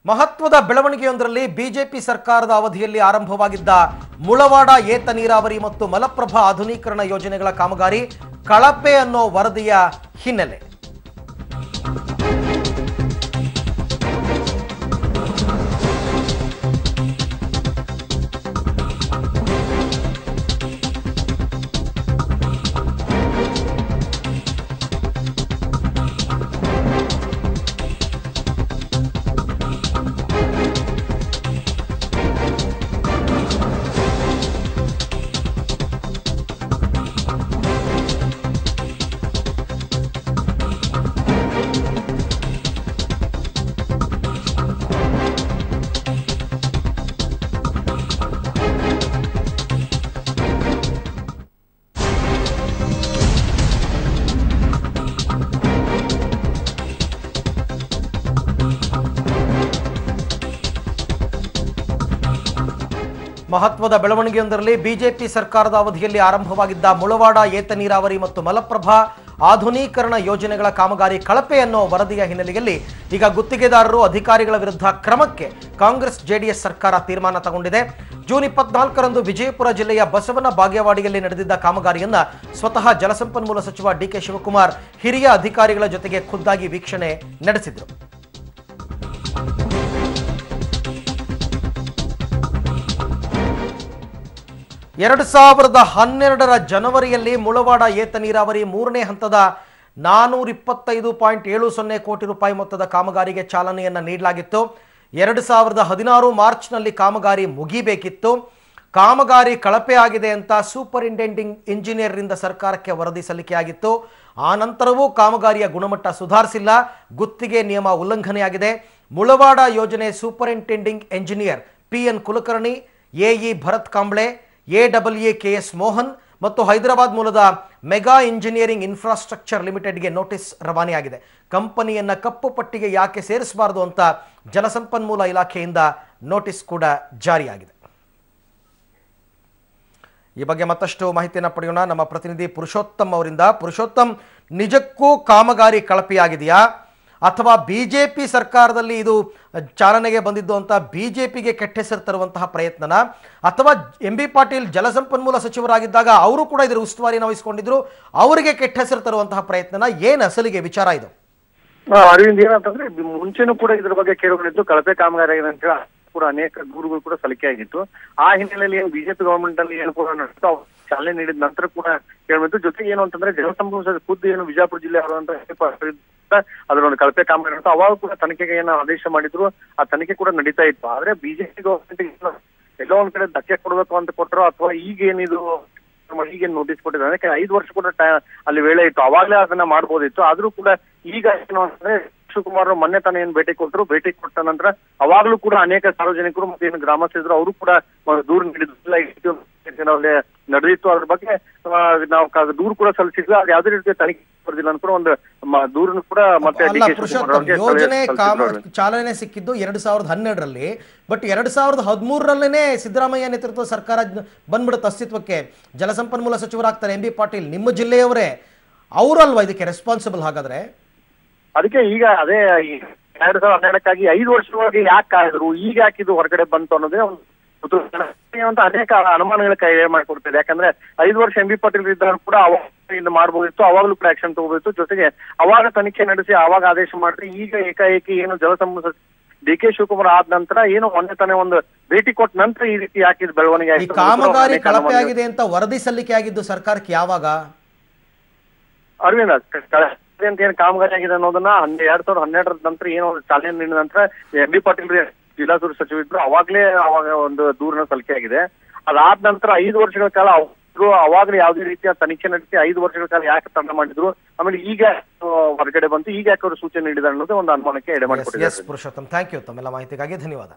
ಮಹತ್ವದ ಬೆಳವಣಿಗೆಯೊಂದರಲ್ಲಿ ಬಿಜೆಪಿ ಸರ್ಕಾರದ ಅವಧಿಯಲ್ಲಿ ಆರಂಭವಾಗಿದ್ದ ಮುಳವಾಡ ಏತ ನೀರಾವರಿ ಮತ್ತು ಮಲಪ್ರಭಾ ಆಧುನೀಕರಣ ಯೋಜನೆಗಳ ಕಾಮಗಾರಿ ಕಳಪೆ ಅನ್ನೋ ವರದಿಯ ಹಿನ್ನೆಲೆ ಮಹತ್ವದ ಬೆಳವಣಿಗೆಯೊಂದರಲ್ಲಿ ಬಿಜೆಪಿ ಸರ್ಕಾರದ ಅವಧಿಯಲ್ಲಿ ಆರಂಭವಾಗಿದ್ದ ಮುಳವಾಡ ಏತ ನೀರಾವರಿ ಮತ್ತು ಮಲಪ್ರಭಾ ಆಧುನೀಕರಣ ಯೋಜನೆಗಳ ಕಾಮಗಾರಿ ಕಳಪೆ ಅನ್ನೋ ವರದಿಯ ಹಿನ್ನೆಲೆಯಲ್ಲಿ ಈಗ ಗುತ್ತಿಗೆದಾರರು ಅಧಿಕಾರಿಗಳ ವಿರುದ್ಧ ಕ್ರಮಕ್ಕೆ ಕಾಂಗ್ರೆಸ್ ಜೆಡಿಎಸ್ ಸರ್ಕಾರ ತೀರ್ಮಾನ ತಗೊಂಡಿದೆ. ಜೂನ್ 24ರಂದು ವಿಜಯಪುರ ಜಿಲ್ಲೆಯ ಬಸವನ ಬಾಗೇವಾಡಿಯಲ್ಲಿ ನಡೆದಿದ್ದ ಕಾಮಗಾರಿಯನ್ನ ಸ್ವತಃ ಜಲಸಂಪನ್ಮೂಲ ಸಚಿವ ಡಿಕೆ ಶಿವಕುಮಾರ್ ಹಿರಿಯ ಅಧಿಕಾರಿಗಳ ಜೊತೆಗೆ ಖುದ್ದಾಗಿ ವೀಕ್ಷಣೆ ನಡೆಸಿದರು. 2012ರ ಜನವರಿಯಲ್ಲಿ ಮುಳವಾಡ ಏತ ನೀರಾವರಿ 3ನೇ ಹಂತದ 425.70 ಕೋಟಿ ರೂಪಾಯಿ ಮೊತ್ತದ ಕಾಮಗಾರಿಗೆ ಚಾಲನೆಯನ್ನು ನೀಡಲಾಗಿತ್ತು. 2016 ಮಾರ್ಚ್ನಲ್ಲಿ ಕಾಮಗಾರಿ ಮುಗಿಬೇಕಿತ್ತು. ಕಾಮಗಾರಿ ಕಳಪೆ ಆಗಿದೆ ಅಂತ ಸೂಪರಿಂಟೆಂಡಿಂಗ್ ಇಂಜಿನಿಯರ್ರಿಂದ ಸರ್ಕಾರಕ್ಕೆ ವರದಿ ಸಲ್ಲಿಕೆಯಾಗಿತ್ತು. ಆ ನಂತರವೂ ಕಾಮಗಾರಿಯ ಗುಣಮಟ್ಟ ಸುಧಾರಿಸಿಲ್ಲ, ಗುತ್ತಿಗೆ ನಿಯಮ ಉಲ್ಲಂಘನೆಯಾಗಿದೆ. ಮುಳವಾಡ ಯೋಜನೆ superintending engineer PN Kulkarni, AE Bharat Kamble, AWAKS Mohan ಮತ್ತು ಹೈದರಾಬಾದ್ ಮೂಲದ ಮೆಗಾ ಇಂಜಿನಿಯರಿಂಗ್ ಇನ್ಫ್ರಾಸ್ಟ್ರಕ್ಚರ್ ಲಿಮಿಟೆಡ್ಗೆ ನೋಟಿಸ್ ರವಾನೆಯಾಗಿದೆ. ಕಂಪನಿಯನ್ನ ಕಪ್ಪು ಪಟ್ಟಿಗೆ ಯಾಕೆ ಸೇರಿಸಬಾರದು ಅಂತ ಜಲಸಂಪನ್ಮೂಲ ಇಲಾಖೆಯಿಂದ ನೋಟಿಸ್ ಕೂಡ ಜಾರಿಯಾಗಿದೆ. ಈ ಬಗ್ಗೆ ಮತ್ತಷ್ಟು ಮಾಹಿತಿಯನ್ನು ಪಡೆಯೋಣ ನಮ್ಮ ಪ್ರತಿನಿಧಿ ಪುರುಷೋತ್ತಮ್ ಅವರಿಂದ. ಪುರುಷೋತ್ತಮ್, ನಿಜಕ್ಕೂ ಕಾಮಗಾರಿ ಕಳಪೆಯಾಗಿದೆಯಾ ಅಥವಾ ಬಿಜೆಪಿ ಸರ್ಕಾರದಲ್ಲಿ ಇದು ಚಾಲನೆಗೆ ಬಂದಿದ್ದು ಅಂತ ಬಿಜೆಪಿಗೆ ಕೆಟ್ಟ ಹೆಸರು ತರುವಂತಹ ಪ್ರಯತ್ನನ, ಅಥವಾ MB ಪಾಟೀಲ್ ಜಲಸಂಪನ್ಮೂಲ ಸಚಿವರಾಗಿದ್ದಾಗ ಅವರು ಕೂಡ ಇದರ ಉಸ್ತುವಾರಿಯನ್ನು ವಹಿಸಿಕೊಂಡಿದ್ರು, ಅವರಿಗೆ ಕೆಟ್ಟ ಹೆಸರು ತರುವಂತಹ ಪ್ರಯತ್ನನ? ಏನು ಅಸಲಿಗೆ ವಿಚಾರ ಇದು? ಅರವಿಂದ್, ಏನಂತಂದ್ರೆ ಮುಂಚೆನೂ ಕೂಡ ಇದ್ರ ಬಗ್ಗೆ ಕೇಳಿಕೊಂಡಿದ್ದು, ಕಳಪೆ ಕಾಮಗಾರಿ ಆಗಿದೆ ಕೂಡ ಅನೇಕ ದೂರುಗಳು ಕೂಡ ಸಲ್ಲಿಕೆಯಾಗಿತ್ತು. ಆ ಹಿನ್ನೆಲೆಯಲ್ಲಿ ಏನು ಬಿಜೆಪಿ ಗವರ್ಮೆಂಟ್ ಅಲ್ಲಿ ಏನು ಕೂಡ ನಡೆಸ್ತಾ ಚಾಲನೆ ನೀಡಿದ ನಂತರ ಕೂಡ ಕೇಳಬೇಕು. ಜೊತೆಗೆ ಏನು ಅಂತಂದ್ರೆ ಜಲಸಂಪನ್ಮೂಲ ಖುದ್ದು ಏನು ವಿಜಯಪುರ ಜಿಲ್ಲೆ ಅದರ ಒಂದು ಕಳಪೆ ಕಾಮಗಾರಿ ಅಂತ ಅವಾಗ ಕೂಡ ತನಿಖೆಗೆ ಏನು ಆದೇಶ ಮಾಡಿದ್ರು, ಆ ತನಿಖೆ ಕೂಡ ನಡೀತಾ ಇತ್ತು. ಆದ್ರೆ ಬಿಜೆಪಿ ಗವರ್ಮೆಂಟ್ ಎಲ್ಲೋ ಒಂದ್ ಕಡೆ ಧಕ್ಕೆ ಕೊಡ್ಬೇಕು ಅಂತ ಕೊಟ್ಟರು, ಅಥವಾ ಈಗೇನಿದು ಈಗೇನು ನೋಟಿಸ್ ಕೊಟ್ಟಿದ್ದಾರೆ, ಅದಕ್ಕೆ 5 ವರ್ಷ ಕೂಡ ಅಲ್ಲಿ ವೇಳೆ ಇತ್ತು, ಅವಾಗಲೇ ಅದನ್ನ ಮಾಡ್ಬೋದಿತ್ತು. ಆದ್ರೂ ಕೂಡ ಈಗ ಏನು ಅಂತಂದ್ರೆ ಶಿವಕುಮಾರ್ ಮೊನ್ನೆ ತಾನೇ ಏನ್ ಭೇಟಿ ಕೊಟ್ಟರು, ಭೇಟಿ ಕೊಟ್ಟ ನಂತರ ಅವಾಗ್ಲೂ ಕೂಡ ಅನೇಕ ಸಾರ್ವಜನಿಕರು ಮತ್ತೆ ಏನು ಗ್ರಾಮಸ್ಥರು ಅವರು ಕೂಡ ದೂರು ನೀಡಿದ್ರು, ನಡೆದಿತ್ತು. ಅದ್ರ ಬಗ್ಗೆ ನಾವು ದೂರು ಕೂಡ ಸಲ್ಲಿಸಿದ್ವಿ. ಅದು ಯಾವುದೇ ರೀತಿಯ ತನಿಖೆ ಬರ್ದಿಲ್ಲ ಅಂತ ಕೂಡ ಒಂದು ದೂರನ್ನು ಕೂಡ ಮತ್ತೆ ಯೋಜನೆ ಚಾಲನೆ ಸಿಕ್ಕಿದ್ದು 2012ರಲ್ಲಿ, ಬಟ್ 2013ರಲ್ಲೇನೆ ಸಿದ್ದರಾಮಯ್ಯ ನೇತೃತ್ವದ ಸರ್ಕಾರ ಬಂದ್ಬಿಡುತ್ತೆ ಅಸ್ತಿತ್ವಕ್ಕೆ. ಜಲಸಂಪನ್ಮೂಲ ಸಚಿವರಾಗ್ತಾರೆ MB ಪಾಟೀಲ್, ನಿಮ್ಮ ಜಿಲ್ಲೆಯವರೇ, ಅವರಲ್ವಾ ಇದಕ್ಕೆ ರೆಸ್ಪಾನ್ಸಿಬಲ್? ಹಾಗಾದ್ರೆ ಅದಕ್ಕೆ ಈಗ ಅದೇ 2012ಕ್ಕಾಗಿ 5 ವರ್ಷವಾಗಿ ಯಾಕೆ ಕಾಯ್ದ್ರು, ಈಗ ಯಾಕಿದು ಹೊರಗಡೆ ಬಂತು ಅನ್ನೋದೇ ಒಂದು ಅನೇಕ ಅನುಮಾನಗಳ ಕೈ ಮಾಡಿಕೊಡ್ತಿದೆ. ಯಾಕಂದ್ರೆ 5 ವರ್ಷ MB ಪಾಟೀಲ್ ಇದ್ದಾಗ ಕೂಡ ಅವಾಗ ಮಾಡ್ಬೋದಿತ್ತು, ಅವಾಗಲೂ ಕೂಡ ಆಕ್ಷನ್ ತಗೋಬೋದಿತ್ತು. ಜೊತೆಗೆ ಅವಾಗ ತನಿಖೆ ನಡೆಸಿ ಅವಾಗ ಆದೇಶ ಮಾಡಿದ್ರೆ, ಈಗ ಏಕಾಏಕಿ ಏನು ಜಲಸಂಪನ್ಮೂಲ DK ಶಿವಕುಮಾರ್ ಆದ ನಂತರ ಏನು ಮೊನ್ನೆ ತಾನೇ ಒಂದು ಭೇಟಿ ಕೊಟ್ಟ ನಂತರ ಈ ರೀತಿ ಯಾಕಿದ್ ಬೆಳವಣಿಗೆ ಆಯ್ತು. ಕಾಮಗಾರಿ ಕಳಪೆ ಆಗಿದೆ ಅಂತ ವರದಿ ಸಲ್ಲಿಕೆ ಆಗಿದ್ದು ಸರ್ಕಾರಕ್ಕೆ ಯಾವಾಗ? ಅರವಿಂದ್, ಅಂತ ಏನ್ ಕಾಮಗಾರಿ ಆಗಿದೆ ಅನ್ನೋದನ್ನ 2012ರ ನಂತರ ಏನು ಚಾಲನೆ ನೀಡಿದ ನಂತರ MB ಪಾಟೀಲ್ ಜಿಲ್ಲಾಧಿಕಾರಿ ಸಚಿವರು ಅವಾಗ್ಲೇ ಒಂದು ದೂರನ ಸಲ್ಲಿಕೆ ಆಗಿದೆ. ಅದಾದ ನಂತರ 5 ವರ್ಷಗಳ ಕಾಲ ಅವಾಗಲೇ ಯಾವುದೇ ರೀತಿಯ ತನಿಖೆ ನಡೆಸಿ 5 ವರ್ಷಗಳ ಕಾಲ ಯಾಕೆ ತಂಡ ಮಾಡಿದ್ರು, ಆಮೇಲೆ ಈಗ ಹೊರಗಡೆ ಬಂತು, ಈಗ ಯಾಕೆ ಅವರು ಸೂಚನೆ ನೀಡಿದ ಅನ್ನೋದು ಒಂದು ಅನುಮಾನಕ್ಕೆ ಎಡೆ ಮಾಡಿಕೊಟ್ಟಿದ್ದಾರೆ. Purushottam, thank you. ತಮ್ಮೆಲ್ಲ ಮಾಹಿತಿಗಾಗಿ ಧನ್ಯವಾದ.